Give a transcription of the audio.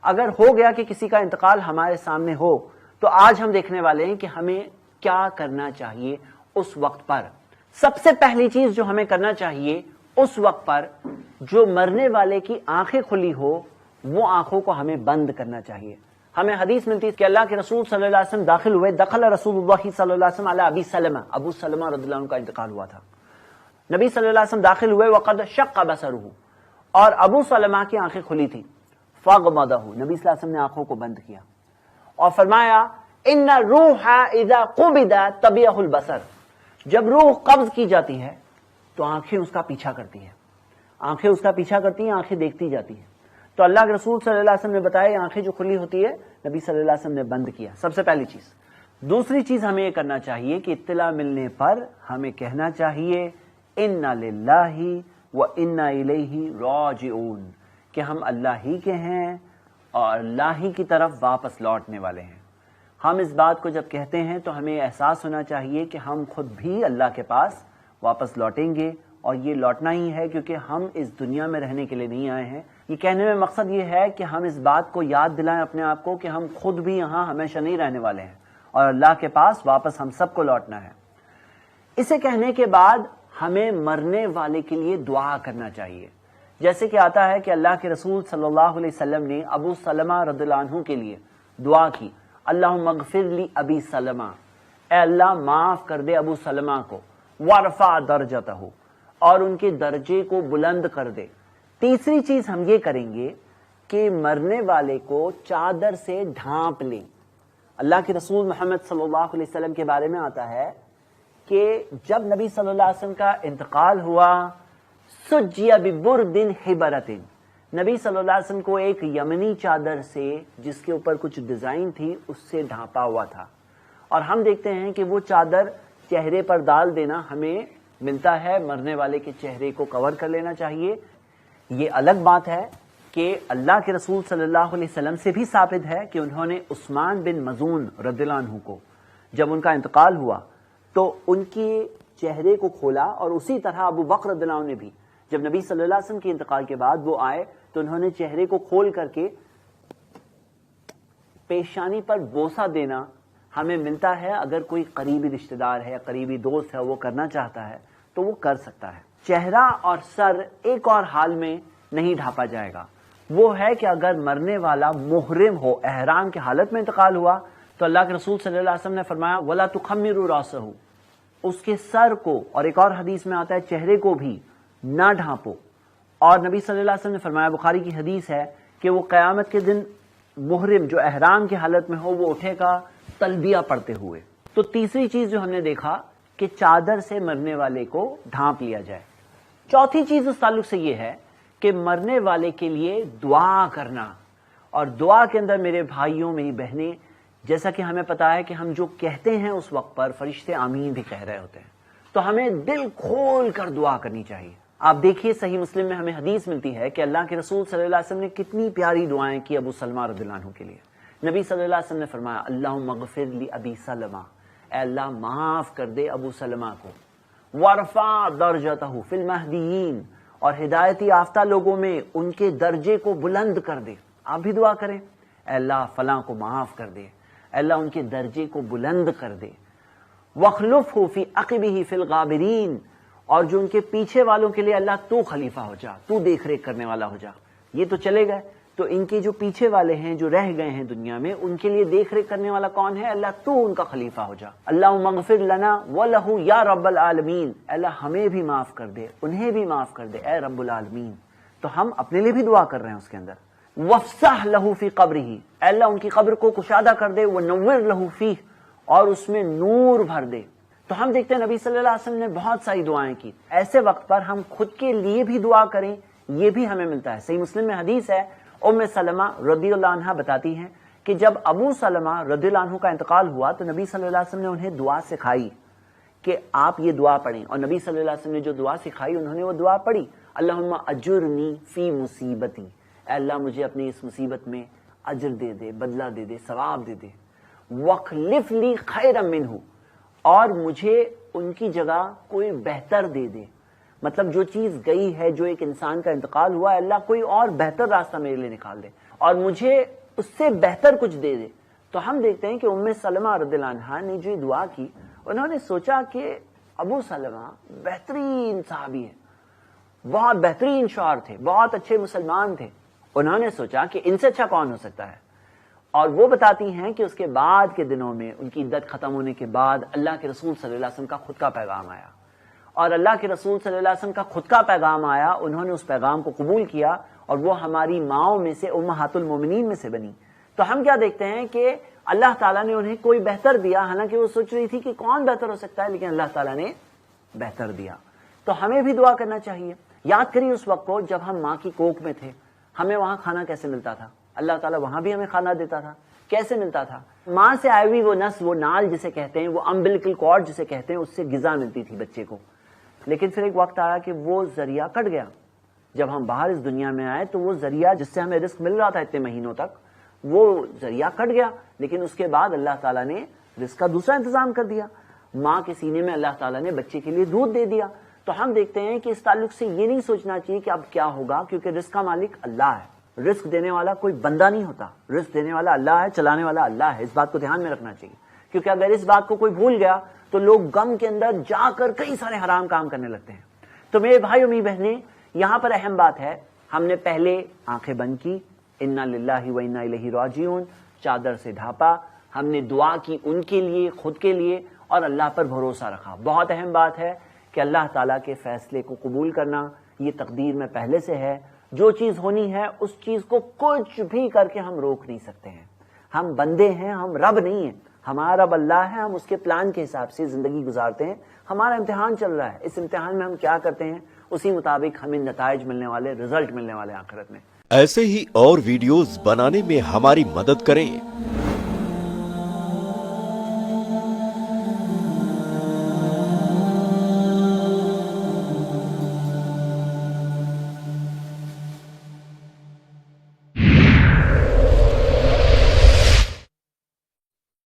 اگر ہو گیا کہ کسی کا انتقال ہمارے سامنے ہو تو آج ہم دیکھنے والے ہیں کہ ہمیں کیا کرنا چاہیے اس وقت پر۔ سب سے پہلی چیز جو ہمیں کرنا چاہیے اس وقت پر، جو مرنے والے کی آنکھیں کھلی ہو وہ آنکھوں کو ہمیں بند کرنا چاہیے۔ ہمیں حدیث ملتی ہے کہ اللہ کے رسول صلی اللہ علیہ وسلم داخل ہوئے، دخل رسول اللہ صلی اللہ علیہ وسلم علی ابی سلمہ، ابو سلمہ رضی اللہ عنہ کا انتقال ہوا تھا۔ نبی صلی اللہ علیہ وسلم داخل ہوئے، وقد شق بصرہ، اور ابو سلمہ کی آنکھیں کھلی تھی، فغمضہ، نبی صلی اللہ علیہ وسلم نے آنکھوں کو بند کیا اور فرمایا ان الروح اذا قبض تبعہ البصر، جب روح قبض کی جاتی ہے تو آنکھیں اس کا پیچھا کرتی ہیں، آنکھیں اس کا پیچھا کرتی ہیں، آنکھیں دیکھتی جاتی ہیں۔ تو اللہ کے رسول صلی اللہ علیہ وسلم نے بتایا آنکھیں جو کھلی ہوتی ہے نبی صلی اللہ علیہ وسلم نے بند کیا، سب سے پہلی چیز۔ دوسری چیز ہمیں یہ کرنا چاہیے کہ اطلاع ملنے پر ہمیں کہنا چاہیے انا للہ و انا الیہ راجعون، کہ ہم اللہ ہی کے ہیں اور اللہ ہی کی طرف واپس لوٹنے والے ہیں۔ ہم اس بات کو جب کہتے ہیں تو ہمیں احساس ہونا چاہیے کہ ہم خود بھی اللہ کے پاس واپس لوٹیں گے، اور یہ لوٹنا ہی ہے کیونکہ ہم اس دنیا میں رہنے کے لیے نہیں آئے ہیں۔ یہ کہنے میں مقصد یہ ہے کہ ہم اس بات کو یاد دلائیں اپنے آپ کو کہ ہم خود بھی یہاں ہمیشہ نہیں رہنے والے ہیں اور اللہ کے پاس واپس ہم سب کو لوٹنا ہے۔ اسے کہنے کے بعد ہمیں مرنے والے کے لیے دعا کرنا چاہیے، جیسے کہ آتا ہے کہ اللہ کے رسول صلی اللہ علیہ وسلم نے ابو سلمہ رضی اللہ عنہ کے لیے دعا کی، اللہم اغفر لی ابی سلمہ، اے اللہ معاف کر دے ابو سلمہ کو، وارفع درجتہ، اور ان کے درجے کو بلند کر دے۔ تیسری چیز ہم یہ کریں گے کہ مرنے والے کو چادر سے ڈھانپ لیں۔ اللہ کے رسول محمد صلی اللہ علیہ وسلم کے بارے میں آتا ہے کہ جب نبی صلی اللہ علیہ وسلم کا انتقال ہوا، سجی ببرد حبرۃ، نبی صلی اللہ علیہ وسلم کو ایک یمنی چادر سے جس کے اوپر کچھ ڈیزائن تھی اس سے ڈھانپا ہوا تھا، اور ہم دیکھتے ہیں کہ وہ چادر چہرے پر ڈال دینا ہمیں ملتا ہے، مرنے والے کے چہرے کو کور کر لینا چاہیے۔ یہ الگ بات ہے کہ اللہ کے رسول صلی اللہ علیہ وسلم سے بھی ثابت ہے کہ انہوں نے عثمان بن مظعون رضی اللہ عنہ کو جب ان کا انتقال ہوا تو ان کے چہرے کو کھولا، اور اسی طرح ابو بکر رضی اللہ عنہ نے بھی جب نبی صلی اللہ علیہ وسلم کے انتقال کے بعد وہ آئے تو انہوں نے چہرے کو کھول کر کے پیشانی پر بوسہ دینا ہمیں ملتا ہے۔ اگر کوئی قریبی رشتہ دار ہے، قریبی دوست ہے، وہ کرنا چاہتا ہے تو وہ کر سکتا ہے۔ چہرہ اور سر ایک اور حال میں نہیں ڈھانپا جائے گا، وہ ہے کہ اگر مرنے والا محرم ہو، احرام کی حالت میں انتقال ہوا تو اللہ کے رسول صلی اللہ علیہ وسلم نے فرمایا وَلَا تُخَمِّرُوا رَأْسَهُ، اس کے سر کو، اور ایک اور حدیث میں آتا ہے چہرے کو بھی نہ ڈھانپو، اور نبی صلی اللہ علیہ وسلم نے فرمایا، بخاری کی حدیث ہے کہ وہ قیامت کے دن محرم جو احرام کی حالت میں ہو وہ اٹھے گا تلبیہ پڑھتے ہوئے۔ تو تیسری چیز جو ہم نے دیکھا کہ چادر سے مرنے والے کو ڈھانپ لیا جائے۔ چوتھی چیز اس تعلق سے یہ ہے کہ مرنے والے کے لیے دعا کرنا، اور دعا کے اندر میرے بھائیوں میری بہنیں، جیسا کہ ہمیں پتا ہے کہ ہم جو کہتے ہیں اس وقت پر فرشتے آمین بھی کہہ رہے ہوتے ہیں، تو ہمیں دل کھول کر دعا کرنی چاہیے۔ آپ دیکھیے صحیح مسلم میں ہمیں حدیث ملتی ہے کہ اللہ کے رسول صلی اللہ علیہ وسلم نے کتنی پیاری دعائیں کی ابو سلمہ رضی اللہ عنہ کے لیے۔ نبی صلی اللہ علیہ وسلم نے فرمایا اللہم اغفر لی ابی سلمہ، اے اللہ معاف کر دے ابو سلمہ کو، وارفع درجتہ فی المہدیین، اور ہدایتی یافتہ لوگوں میں ان کے درجے کو بلند کر دے۔ آپ بھی دعا کریں، اے اللہ فلاں کو معاف کر دے، اے اللہ ان کے درجے کو بلند کر دے۔ وَاخْلُفْهُ فِي عَقِبِهِ فِي الْغَابِرِينَ، اور جو ان کے پیچھے والوں کے لیے اللہ تو خلیفہ ہو جا، تو دیکھ ریکھ کرنے والا ہو جا۔ یہ تو چلے گئے، تو ان کے جو پیچھے والے ہیں جو رہ گئے ہیں دنیا میں، ان کے لیے دیکھ ریکھ کرنے والا کون ہے؟ اللہ تو ان کا خلیفہ ہو جا۔ اللہم اغفر لنا وَلَهُ یا رب العالمین، اے اللہ ہمیں بھی معاف کر دے، انہیں بھی معاف کر دے اے رب العالمین۔ تو ہم اپنے لیے بھی دعا کر رہے ہیں اس کے اندر۔ وَافْسَحْ لَهُ فِي قَبْرِهِ، اے اللہ ان کی قبر کو کشادہ کر دے، وَنَوِّرْ لَهُ فِيهِ، اور اس میں نور بھر دے۔ تو ہم دیکھتے ہیں نبی صلی اللہ علیہ وسلم نے بہت ساری دعائیں کی۔ ایسے وقت پر ہم خود کے لیے بھی دعا کریں، یہ بھی ہمیں ملتا ہے۔ صحیح مسلم میں حدیث ہے، ام سلمہ رضی اللہ عنہا بتاتی ہیں کہ جب ابو سلمہ رضی اللہ عنہ کا انتقال ہوا تو نبی صلی اللہ علیہ وسلم نے انہیں دعا سکھائی کہ آپ یہ دعا پڑھیں، اور نبی صلی اللہ علیہ وسلم نے جو دعا سکھائی انہوں نے وہ دعا پڑھی، اللہم اجرنی فی مصیبتی، اے اللہ مجھے اپنی اس مصیبت میں اجر دے دے، بدلہ دے دے، ثواب دے دے، واخلف لی خیرا منہ، اور مجھے ان کی جگہ کوئی بہتر دے دے۔ مطلب جو چیز گئی ہے، جو ایک انسان کا انتقال ہوا ہے، اللہ کوئی اور بہتر راستہ میرے لیے نکال دے۔ اور مجھے اس سے بہتر کچھ دے دے. تو ہم دیکھتے ہیں کہ ام سلمہ رضی اللہ عنہا نے جو دعا کی, انہوں نے سوچا کہ ابو سلمہ بہترین صحابی ہے, بہت بہترین شوہر تھے, بہت اچھے مسلمان تھے. انہوں نے سوچا کہ ان سے اچھا کون ہو سکتا ہے. اور وہ بتاتی ہیں کہ اس کے بعد کے دنوں میں, ان کی عدت ختم ہونے کے بعد, اللہ کے رسول صلی اللہ علیہ وسلم کا خود کا پیغام آیا, اور اللہ کے رسول صلی اللہ علیہ وسلم کا خود کا پیغام آیا, انہوں نے اس پیغام کو قبول کیا, اور وہ ہماری ماؤں میں سے, امہات المومنین میں سے بنی. تو ہم کیا دیکھتے ہیں کہ اللہ تعالیٰ نے انہیں کوئی بہتر دیا, حالانکہ وہ سوچ رہی تھی کہ کون بہتر ہو سکتا ہے, لیکن اللہ تعالیٰ نے بہتر دیا. تو ہمیں بھی دعا کرنا چاہیے. یاد کریے اس وقت کو جب ہم ماں کی کوکھ میں تھے, ہمیں وہاں کھانا کیسے ملتا تھا, اللہ تعالیٰ وہاں بھی ہمیں کھانا دیتا تھا. کیسے ملتا تھا؟ ماں سے آئی ہوئی وہ نس, وہ نال جسے کہتے ہیں, وہ امبلیکل کارڈ جسے کہتے ہیں, اس سے غذا ملتی تھی بچے کو. لیکن پھر ایک وقت آیا کہ وہ ذریعہ کٹ گیا. جب ہم باہر اس دنیا میں آئے تو وہ ذریعہ جس سے ہمیں رزق مل رہا تھا اتنے مہینوں تک, وہ ذریعہ کٹ گیا. لیکن اس کے بعد اللہ تعالیٰ نے رزق کا دوسرا انتظام کر دیا. ماں کے سینے میں اللہ تعالیٰ نے بچے کے لیے دودھ دے دیا. تو ہم دیکھتے ہیں کہ اس تعلق سے یہ نہیں سوچنا چاہیے کہ اب کیا ہوگا, کیونکہ رزق کا مالک اللہ ہے. رزق دینے والا کوئی بندہ نہیں ہوتا, رزق دینے والا اللہ ہے, چلانے والا اللہ ہے. اس بات کو دھیان میں رکھنا چاہیے, کیونکہ اگر اس بات کو کوئی بھول گیا تو لوگ غم کے اندر جا کر کئی سارے حرام کام کرنے لگتے ہیں. تو میرے بھائی اور میری بہنیں, یہاں پر اہم بات ہے, ہم نے پہلے آنکھیں بند کی, انا للہ و انا الیہ راجعون, چادر سے ڈھانپا, ہم نے دعا کی ان کے لیے, خود کے لیے, اور اللہ پر بھروسہ رکھا. بہت اہم بات ہے کہ اللہ تعالیٰ کے فیصلے کو قبول کرنا, یہ تقدیر میں پہلے سے ہے. جو چیز ہونی ہے اس چیز کو کچھ بھی کر کے ہم روک نہیں سکتے ہیں. ہم بندے ہیں, ہم رب نہیں ہیں. ہمارا رب اللہ ہے, ہم اس کے پلان کے حساب سے زندگی گزارتے ہیں. ہمارا امتحان چل رہا ہے, اس امتحان میں ہم کیا کرتے ہیں اسی مطابق ہمیں نتائج ملنے والے, رزلٹ ملنے والے آخرت میں. ایسے ہی اور ویڈیوز بنانے میں ہماری مدد کریں.